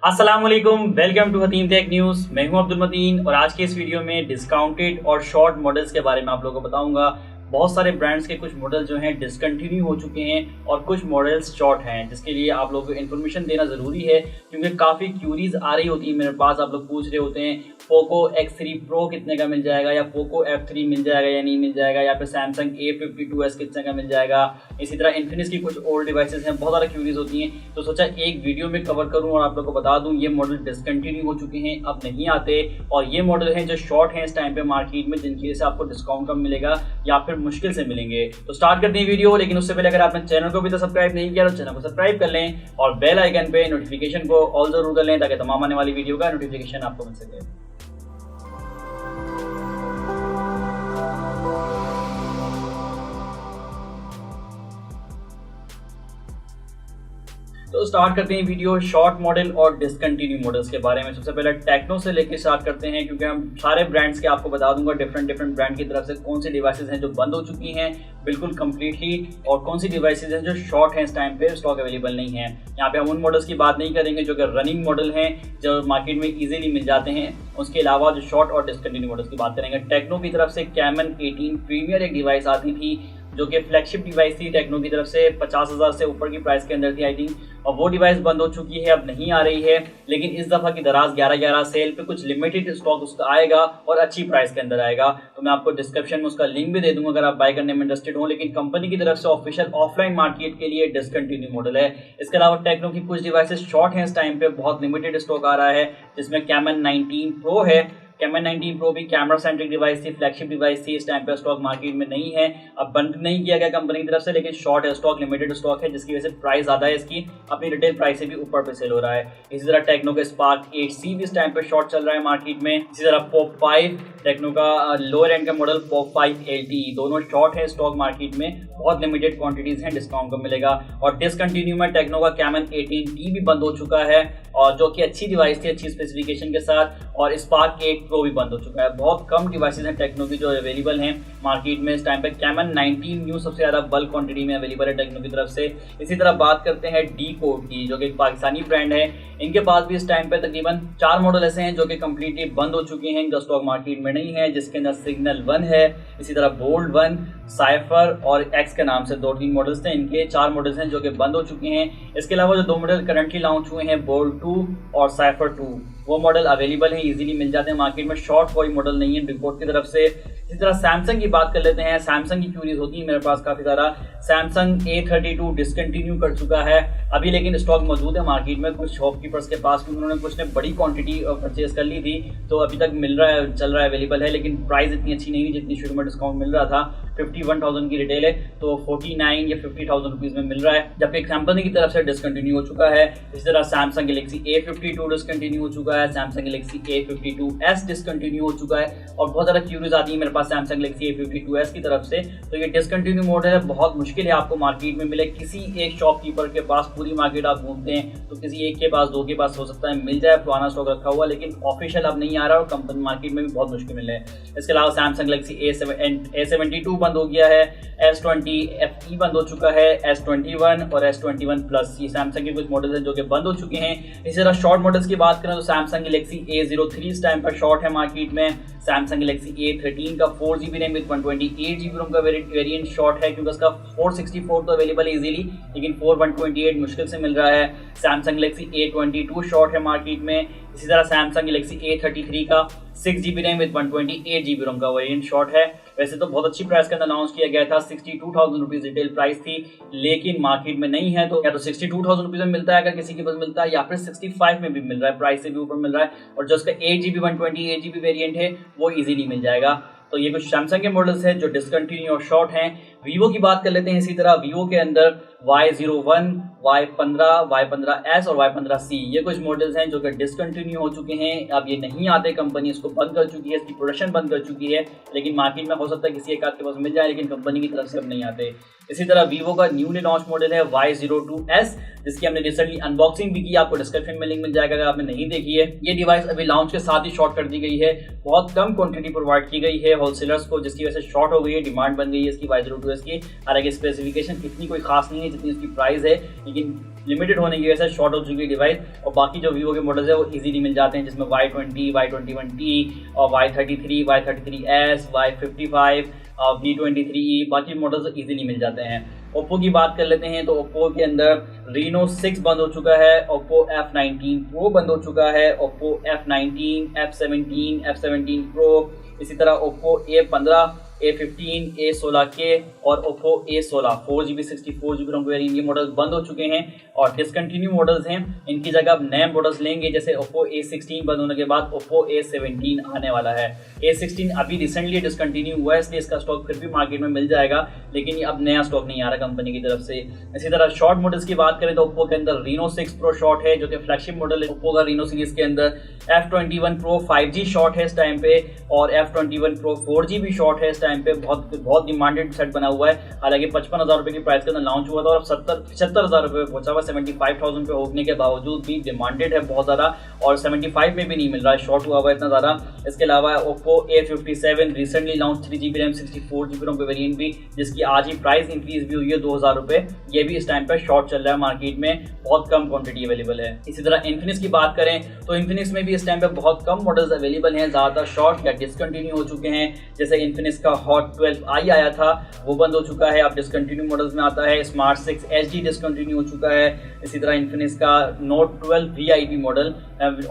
अस्सलाम वालेकुम, welcome to Hatim tech news. मैं हूं अब्दुल मतीन और आज के इस वीडियो में डिस्काउंटेड और शॉर्ट मॉडल्स के बारे में आप लोगों को बताऊंगा। बहुत सारे ब्रांड्स के कुछ मॉडल जो हैं डिसकंटिन्यू हो चुके हैं और कुछ मॉडल्स शॉर्ट हैं, जिसके लिए आप लोगों को इन्फॉर्मेशन देना ज़रूरी है क्योंकि काफ़ी क्यूरीज आ रही होती है मेरे पास। आप लोग पूछ रहे होते हैं पोको X3 Pro कितने का मिल जाएगा, या पोको F3 मिल जाएगा या नहीं मिल जाएगा, या फिर सैमसंग A52s कितने का मिल जाएगा। इसी तरह इन्फिनिक्स की कुछ ओल्ड डिवाइसेस हैं, बहुत ज़्यादा क्यूरीज होती हैं, तो सोचा एक वीडियो में कवर करूं और आप लोगों को बता दूं ये मॉडल डिसकंटिन्यू हो चुके हैं, अब नहीं आते। और ये मॉडल हैं जो शॉर्ट हैं इस टाइम पे मार्केट में, जिनकी वजह से आपको डिस्काउंट कम मिलेगा या फिर मुश्किल से मिलेंगे। तो स्टार्ट करते हैं वीडियो, लेकिन उससे पहले अगर आपने चैनल को भी तो सब्सक्राइब नहीं किया तो चैनल को सब्सक्राइब कर लें और बेल आइकन पे नोटिफिकेशन को ऑल जरूर कर लें ताकि तमाम आने वाली वीडियो का नोटिफिकेशन आपको मिल सके। तो स्टार्ट करते हैं वीडियो शॉर्ट मॉडल और डिसकंटिन्यू मॉडल्स के बारे में। सबसे पहले टेक्नो से लेके स्टार्ट करते हैं क्योंकि हम सारे ब्रांड्स के आपको बता दूंगा डिफरेंट ब्रांड की तरफ से कौन सी डिवाइसेस हैं जो बंद हो चुकी हैं बिल्कुल कंप्लीटली, और कौन सी डिवाइसेस हैं जो शॉर्ट हैं इस टाइम पे, स्टॉक अवेलेबल नहीं है। यहाँ पे हम उन मॉडल्स की बात नहीं करेंगे जो कि रनिंग मॉडल हैं जो मार्केट में इजीली मिल जाते हैं, उसके अलावा जो शॉर्ट और डिसकंटिन्यू मॉडल्स की बात करेंगे। टेक्नो की तरफ से कैमन 18 प्रीमियर एक डिवाइस आती थी जो कि फ्लैगशिप डिवाइस थी टेक्नो की तरफ से, 50,000 से ऊपर की प्राइस के अंदर थी आई थिंक, और वो डिवाइस बंद हो चुकी है, अब नहीं आ रही है। लेकिन इस दफ़ा की दराज 11/11 सेल पे कुछ लिमिटेड स्टॉक उसका आएगा और अच्छी प्राइस के अंदर आएगा, तो मैं आपको डिस्क्रिप्शन में उसका लिंक भी दे दूंगा अगर आप बाय करने में इंटरेस्टेड हो। लेकिन कंपनी की तरफ से ऑफिशियल ऑफलाइन मार्केट के लिए डिसकंटिन्यू मॉडल है। इसके अलावा टेक्नो की कुछ डिवाइसेस शॉर्ट हैं इस टाइम पे, बहुत लिमिटेड स्टॉक आ रहा है, जिसमें कैमन 19 Pro है। कैमन 19 Pro भी कैमरा सेंट्रिक डिवाइस थी, फ्लैगशिप डिवाइस थी, इस टाइम पे स्टॉक मार्केट में नहीं है, अब बंद नहीं किया गया कंपनी की तरफ से, लेकिन शॉर्ट है स्टॉक, लिमिटेड स्टॉक है, जिसकी वजह से प्राइस ज़्यादा है इसकी, अपनी रिटेल प्राइस से भी ऊपर पे सेल हो रहा है। इसी तरह टेक्नो का स्पार्क 8C भी इस टाइम पे शॉर्ट चल रहा है मार्केट में। इसी तरह पॉप 5 टेक्नो का लोअर एंड का मॉडल पॉप 5 LTE दोनों शॉर्ट है स्टॉक मार्केट में, बहुत लिमिटेड क्वांटिटीज हैं, डिस्काउंट को मिलेगा। और डिसकंटिन्यू में टेक्नो का कैमन 18T भी बंद हो चुका है, और जो कि अच्छी डिवाइस थी अच्छी स्पेसिफिकेशन के साथ, और स्पार्क 8 Pro भी बंद हो चुका है। बहुत कम डिवाइसेस हैं टेक्नो की जो अवेलेबल हैं मार्केट में इस टाइम पे। कैमन 19 न्यू सबसे ज़्यादा बल्क क्वांटिटी में अवेलेबल है टेक्नो की तरफ से। इसी तरह बात करते हैं डीकोड की, जो कि एक पाकिस्तानी ब्रांड है, इनके पास भी इस टाइम पे तकरीबन 4 मॉडल ऐसे हैं जो कि कम्प्लीटली बंद हो चुके हैं, इनका स्टॉक मार्केट में नहीं है, जिसके अंदर सिग्नल 1 है, इसी तरह बोल्ड 1, साइफर और एक्स के नाम से 2-3 मॉडल्स थे, इनके 4 मॉडल्स हैं जो कि बंद हो चुके हैं। इसके अलावा जो 2 मॉडल करंटली लॉन्च हुए हैं बोल्ड 2 और साइफर 2, वो मॉडल अवेलेबल हैं, इजीली मिल जाते हैं मार्केट में, शॉर्ट कोई मॉडल नहीं है डीकोड की तरफ से। इसी तरह सैमसंग की बात कर लेते हैं। सैमसंग की क्यूरीज होती है मेरे पास काफ़ी ज़्यादा। सैमसंग A32 डिसकंटिन्यू कर चुका है अभी, लेकिन स्टॉक मौजूद है मार्केट में कुछ शॉपकीपर्स के पास, क्योंकि उन्होंने कुछ ने बड़ी क्वांटिटी परचेज कर ली थी, तो अभी तक मिल रहा है, चल रहा है, अवेलेबल है, लेकिन प्राइस इतनी अच्छी नहीं है जितनी शुरू में डिस्काउंट मिल रहा था। 51,000 की रिटेल है तो 49 या 50,000 रुपीज़ में मिल रहा है, जबकि कंपनी की तरफ से डिसकंटिन्यू हो चुका है। इसी तरह सैमसंग गैलेक्सी A52 डिसकंटिन्यू हो चुका है, सैमसंग गैलेक्सी A52s डिसकंटिन्यू हो चुका है, और बहुत ज़्यादा क्यूरीज आती है मेरे पास सैमसंग गैलेक्सी A52s की तरफ से। तो ये डिसकंटिन्यू मॉडल है, बहुत मुश्किल है आपको मार्केट में मिले। किसी एक शॉपकीपर के पास, पूरी मार्केट आप घूमते हैं तो किसी एक के पास, 2 के पास हो सकता है मिल जाए पुराना स्टॉक रखा हुआ, लेकिन ऑफिशियल अब नहीं आ रहा और कंपनी मार्केट में भी बहुत मुश्किल मिल रहा है। इसके अलावा सैमसंग गैलेक्सी A72 बंद हो गया है, S20 FE बंद हो चुका है, S21 और S21 प्लस, ये सैमसंग के कुछ मॉडल्स हैं जो कि बंद हो चुके हैं। इसी तरह शॉर्ट मॉडल्स की बात करें तो सैमसंग गैलेक्सी A03 इस टाइम पर शॉर्ट है मार्केट में। सैमसंग गैलेक्सी A13 का 4GB रैम विद 128GB रोम का वेरिएंट शॉर्ट है, क्योंकि उसका 464 तो अवेलेबल है इजीली, लेकिन 4/128 मुश्किल से मिल रहा है। सैमसंग गैलेक्सी A22 शॉर्ट है मार्केट में। इसी तरह सैमसंग गैलेक्सी A33 का 6GB रैम विद 128GB रोम का वेरिएंट शॉर्ट है। वैसे तो बहुत अच्छी प्राइस के अंदर अनाउंस किया गया था, 62,000 रुपीज़ रिटेल प्राइस थी, लेकिन मार्केट में नहीं है, तो या तो 62,000 रुपीज़ में मिलता है अगर किसी के पास मिलता है, या फिर 65 में भी मिल रहा है, प्राइस से भी ऊपर मिल रहा है, और जो उसका 8GB 128GB वेरिएंट है वो इजीली मिल जाएगा। तो ये कुछ सैमसंग के मॉडल्स हैं जो डिसकंटिन्यू और शॉर्ट हैं। वीवो की बात कर लेते हैं। इसी तरह वीवो के अंदर Y01, Y15, Y15s और Y15C ये कुछ मॉडल्स हैं जो कि डिसकंटिन्यू हो चुके हैं, अब ये नहीं आते, कंपनी इसको बंद कर चुकी है, इसकी प्रोडक्शन बंद कर चुकी है, लेकिन मार्केट में हो सकता है किसी एक आध के पास मिल जाए, लेकिन कंपनी की तरफ से अब नहीं आते। इसी तरह वीवो का न्यूली लॉन्च मॉडल है Y02s, जिसकी हमने रिसेंटली अनबॉक्सिंग भी की, आपको डिस्क्रिप्शन में लिंक मिल जाएगा अगर आपने नहीं देखी है। ये डिवाइस अभी लॉन्च के साथ ही शॉर्ट कर दी गई है, बहुत कम क्वांटिटी प्रोवाइड की गई है होलसेलर्स को, जिसकी वजह से शॉर्ट हो गई है, डिमांड बन गई है इसकी Y02s इसकी। हालांकि स्पेसिफिकेशन इतनी कोई खास नहीं है जितनी उसकी प्राइस है, लेकिन लिमिटेड होने की वजह से शॉर्ट हो चुकी है डिवाइस। और बाकी जो वीवो के मॉडल्स है वो इजीली मिल जाते हैं, जिसमें Y20, Y21T और Y33, Y33s, Y55, V23e, बाकी मॉडल्स इजीली मिल जाते हैं। ओप्पो की बात कर लेते हैं तो ओप्पो के अंदर Reno 6 बंद हो चुका है, ओप्पो F19 Pro बंद हो चुका है, Oppo F19, F17, F17 Pro, इसी तरह ओप्पो A15, A15, A16K और ओप्पो A16 4GB 64GB रोम वेरिएंट, ये मॉडल्स बंद हो चुके हैं और डिसकंटिन्यू मॉडल्स हैं। इनकी जगह अब नए मॉडल्स लेंगे, जैसे ओप्पो A16 बंद होने के बाद ओप्पो A17 आने वाला है। A16 अभी रिसेंटली डिसकंटिन्यू हुआ है, इसलिए इसका स्टॉक फिर भी मार्केट में मिल जाएगा, लेकिन अब नया स्टॉक नहीं आ रहा कंपनी की तरफ से। इसी तरह शॉर्ट मॉडल्स की बात करें तो ओप्पो के अंदर Reno 6 Pro शॉर्ट है, जो कि फ्लैगशिप मॉडल है ओप्पो का Reno सीरीज के अंदर। F21 Pro 5G शॉर्ट है इस टाइम पे, और F21 Pro 4G भी शॉर्ट है इस टाइम पे। बहुत डिमांडेड सेट बना हुआ है। हालांकि 55,000 रुपए की प्राइस के अंदर लॉन्च हुआ था और अब 75,000 रुपए पे पहुंचा हुआ। 75,000 पे होने के बावजूद भी डिमांडेड है बहुत ज़्यादा, और 75 में भी नहीं मिल रहा है, शॉर्ट हुआ हुआ इतना ज़्यादा। इसके अलावा Oppo A57 recently launch 3GB RAM 64GB रोम वेरिएंट भी, जिसकी आज ही प्राइस इंक्रीज भी हुई है 2,000 रुपए। ये भी इस टाइम पर शॉर्ट चल रहा है मार्केट में, बहुत कम क्वांटिटी अवेलेबल है। इसी तरह इन्फिनिक्स की बात करें तो इन्फिनिक्स में भी इस टाइम पे बहुत कम मॉडल्स अवेलेबल हैं, ज़्यादातर शॉर्ट या डिसकंटिन्यू हो चुके हैं। जैसे इन्फिनिक्स का हॉट 12i आया था, वो बंद हो चुका है, अब डिसकंटिन्यू मॉडल्स में आता है। स्मार्ट 6 HD डिसकंटिन्यू हो चुका है। इसी तरह इन्फिनिक्स का नोट 12 VIP मॉडल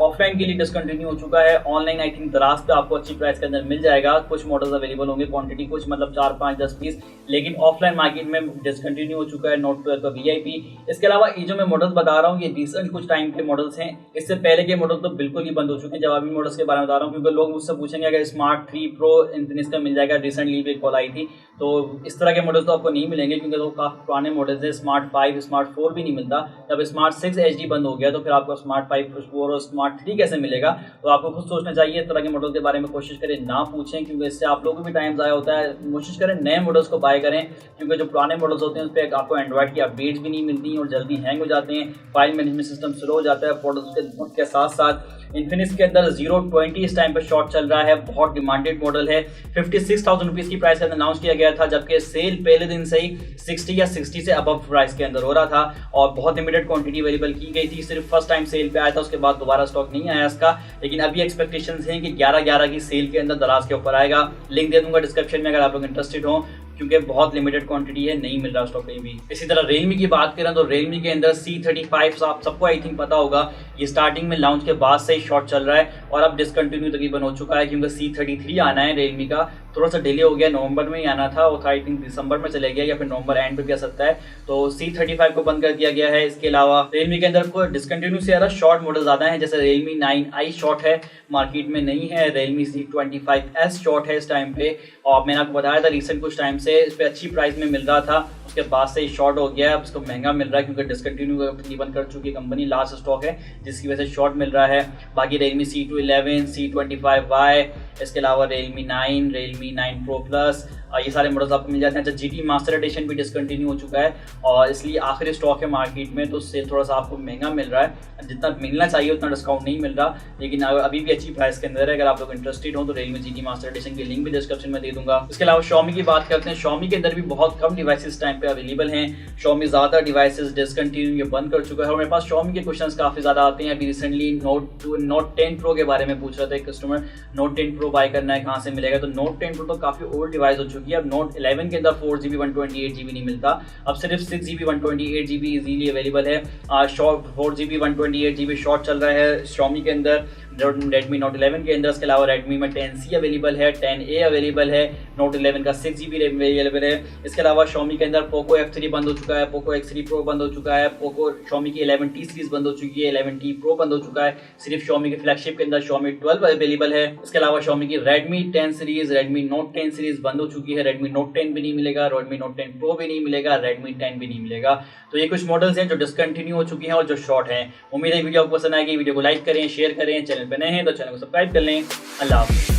ऑफलाइन के लिए डिसकंटिन्यू हो चुका है। ऑनलाइन आई थिंक दराज पे आपको अच्छी प्राइस के अंदर मिल जाएगा, कुछ मॉडल्स अवेलेबल होंगे, क्वांटिटी कुछ मतलब 4, 5, 10 पीस, लेकिन ऑफलाइन मार्केट में डिसकंटिन्यू हो चुका है नोट 12 का VIP। इसके अलावा ये जो मैं मॉडल्स बता रहा हूँ ये रिसेंट कुछ टाइम के मॉडल्स हैं, इससे पहले के मॉडल तो बिल्कुल ही बंद हो चुके हैं। जब अभी मॉडल्स के बारे में बता रहा हूँ, क्योंकि लोग मुझसे पूछेंगे अगर स्मार्ट 3 Pro इन्फिनिक्स का मिल जाएगा, रिसेंटली भी कॉल आई थी, तो इस तरह के मॉडल्स तो आपको नहीं मिलेंगे क्योंकि तो काफ़ी पुराने मॉडल्स हैं। स्मार्ट 5, स्मार्ट 4 भी नहीं मिलता। जब स्मार्ट 6 HD बंद हो गया तो फिर आपको स्मार्ट 5, 4 और स्मार्ट 3 कैसे मिलेगा? तो आपको खुद सोचना चाहिए, इस तरह के मॉडल के बारे में कोशिश करें ना पूछें, क्योंकि इससे आप लोगों को भी टाइम ज़ाया होता है। कोशिश करें नए मॉडल्स को बाय करें, क्योंकि जो पुराने मॉडल्स होते हैं उस पर आपको एंड्रॉइड की अपडेट्स भी नहीं मिलती और जल्दी हैंग हो जाते हैं, फाइल मैनेजमेंट सिस्टम स्लो हो जाता है मॉडल्स के साथ साथ। इन्फिनिक्स के अंदर 020 इस टाइम पर शॉर्ट चल रहा है, बहुत डिमांडेड मॉडल है। 56,000 रुपीज़ की प्राइस के अंदर लॉन्च किया गया था, जबकि सेल पहले दिन से ही 60 या 60 से अबव प्राइस के अंदर हो रहा था और बहुत लिमिटेड क्वांटिटी अवेलेबल की गई थी। सिर्फ फर्स्ट टाइम सेल पे आया था, उसके बाद दोबारा स्टॉक नहीं आया इसका, लेकिन अभी एक्सपेक्टेशंस हैं कि 11/11 की सेल के अंदर दराज के ऊपर आएगा। लिंक दे दूंगा डिस्क्रिप्शन में अगर आप लोग इंटरेस्टेड हो, क्योंकि बहुत लिमिटेड क्वांटिटी है, नहीं मिल रहा स्टॉक कहीं भी। इसी तरह Realme की बात करें तो Realme के अंदर C35 आप सबको आई थिंक पता होगा, ये स्टार्टिंग में लॉन्च के बाद से ही शॉर्ट चल रहा है और अब डिसकंटिन्यू तकरीबन हो चुका है, क्योंकि C33 आना है Realme का, थोड़ा सा डिले हो गया, नवंबर में ही आना था, वो था आई थिंक दिसंबर में चले गया या फिर नवंबर एंड पे भी आ सकता है, तो C35 को बंद कर दिया गया है। इसके अलावा Realme के अंदर कोई डिसकंटिन्यू से ज़्यादा शॉर्ट मॉडल ज़्यादा है, जैसे Realme 9i शॉर्ट है, मार्केट में नहीं है। Realme C25s शॉर्ट है इस टाइम पे, और मैंने आपको बताया था रिसेंट कुछ टाइम से इस पर अच्छी प्राइस में मिल रहा था, उसके बाद से शॉर्ट हो गया है, अब इसको महंगा मिल रहा है क्योंकि डिसकंटिन्यू तकरीबन कर चुकी है कंपनी, लास्ट स्टॉक है जिसकी वजह से शॉर्ट मिल रहा है। बाकी Realme C211, C25y, इसके अलावा Realme 9, Realme 9 Pro Plus, ये सारे मॉडल्स आपको मिल जाते हैं। अच्छा, GT मास्टर एडिशन भी डिसकंटिन्यू हो चुका है और इसलिए आखिरी स्टॉक है मार्केट में, तो सेल थोड़ा सा आपको महंगा मिल रहा है, जितना मिलना चाहिए उतना डिस्काउंट नहीं मिल रहा, लेकिन अभी भी अच्छी प्राइस के अंदर है। अगर आप लोग इंटरेस्टेड हो तो Realme GT मास्टर एडिशन की लिंक भी डिस्क्रिप्शन में दे दूंगा। इसके अलावा Xiaomi की बात करते हैं, Xiaomi के अंदर भी बहुत कम डिवाइसेस टाइम पे अवेलेबल हैं। Xiaomi ज़्यादा डिवाइसेस डिसकंटिन्यू ये बंद कर चुका है और मेरे पास Xiaomi के क्वेश्चंस काफ़ी ज़्यादा आते हैं। अभी रिसेंटली Note 10 Pro के बारे में पूछ रहा था एक कस्टमर, Note 10 Pro बाय करना है, कहाँ से मिलेगा? तो Note 10 Pro तो काफ़ी ओल्ड डिवाइस हो चुकी है, अब Note 11 के अंदर 4GB 128GB नहीं मिलता, अब सिर्फ 6GB 128GB इजीली अवेलेबल है। 4GB 128GB शॉर्ट चल रहा है Xiaomi के अंदर, Redmi Note 11 के अंदर। इसके अलावा Redmi में 10C अवेलेबल है, 10A अवेलेबल है, Note 11 का 6GB रैम अवेलेबल है। इसके अलावा Xiaomi के अंदर Poco F3 बंद हो चुका है, Poco X3 Pro बंद हो चुका है, Xiaomi की 11T सीरीज बंद हो चुकी है, 11T Pro बंद हो चुका है। सिर्फ Xiaomi के फ्लैगशिप के अंदर Xiaomi 12 अवेलेबल है। इसके अलावा Xiaomi की Redmi 10 series, Redmi Note 10 series बंद हो चुकी है, Redmi Note 10 भी नहीं मिलेगा, Redmi Note 10 Pro भी नहीं मिलेगा, Redmi 10 भी नहीं मिलेगा। तो ये कुछ मॉडल्स हैं जो डिसकंटिन्यू हो चुकी हैं और जो शॉर्ट हैं। उम्मीद है वीडियो आपको पसंद आएगी। वीडियो को लाइक करें, शेयर करें, चैनल पर नए हैं तो चैनल को सब्सक्राइब कर लें। अल्लाह हाफ़िज़।